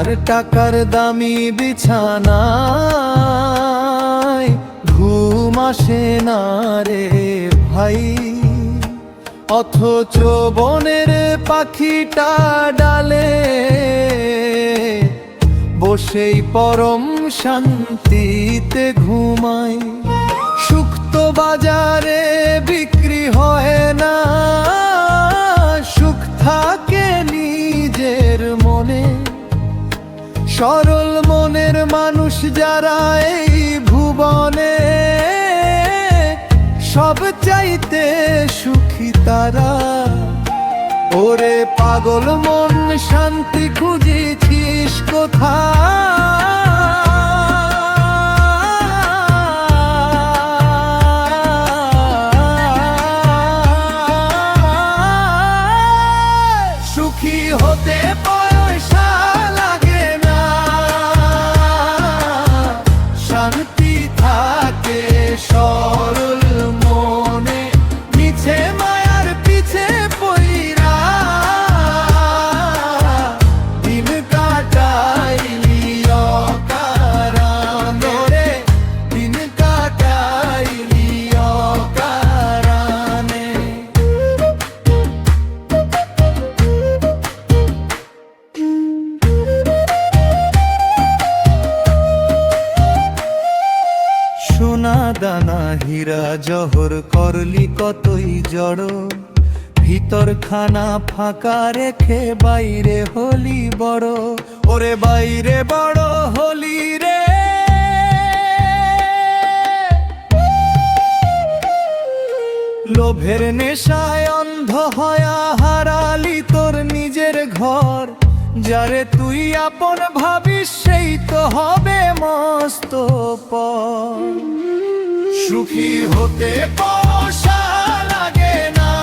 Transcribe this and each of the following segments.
হাজার টাকার দামি বিছানায় ঘুম আসে না রে ভাই, অথচ বনের পাখিটা ডালে বসেই পরম শান্তিতে ঘুমায়। সুখ তো বাজারে বিক্রি হয় না, সুখ থাকে নিজের মনে। সরল মনের মানুষ যারা এই ভুবনে, সব চাইতে সুখী তারা। ওরে পাগল মন শান্তি খুঁজেছিস কোথায়? সুখী হতে পয়সা লাগে না, শান্তি থাকে সরল মনে। মিছে মায়ার পিছে পইরা দিন কাটাইলি অকারণে রে, দিন কাটাইলি অকারণে। সোনা দানা হীরা জহর করলি কতই জড়, ভিতর খানা ফাঁকা রেখে বাইরে হলি বড়। ওরে বাইরে বড় হলি রে, লোভের নেশায় অন্ধ হয়া হারালি তোর নিজের ঘর। যারে তুই আপন ভাবিস সেই তো হবে মস্ত পর। সুখী হতে পয়সা লাগে না,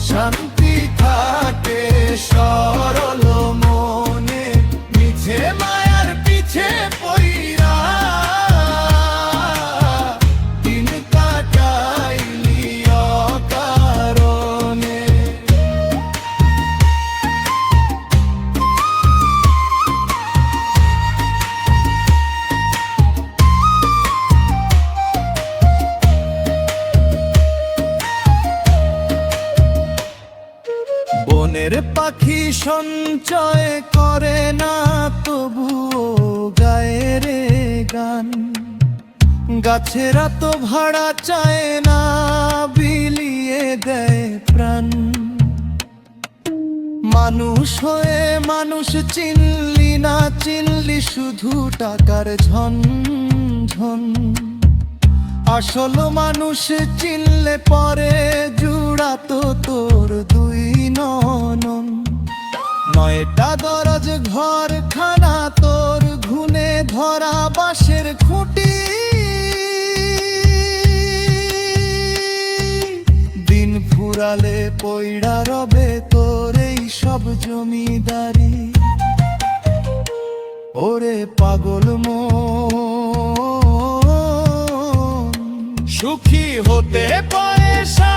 শান্তি থাকে সরল মনে। মিছে মায়ার পিছে পইরা দিন কাটাইলি অকারণে। বনের পাখি সঞ্চয় করে না, তবুও গায়ে রে গান। গাছেরা তো ভাড়া চায় না, বিলিয়ে দেয় প্রাণ। মানুষ হয়ে মানুষ চিনলি না, চিনলি শুধু টাকার ঝনঝন। আসল মানুষ চিনলে পরে জুড়াতো তোর দুই নয়ন। নয়টা দরজ ঘরখানা তোর ঘুনে ধরা বাঁশের খুঁটি। দিন ফুরালে পইড়া রবে তোর এই সব জমিদারি। ওরে পাগল মন সুখী হতে পয়সা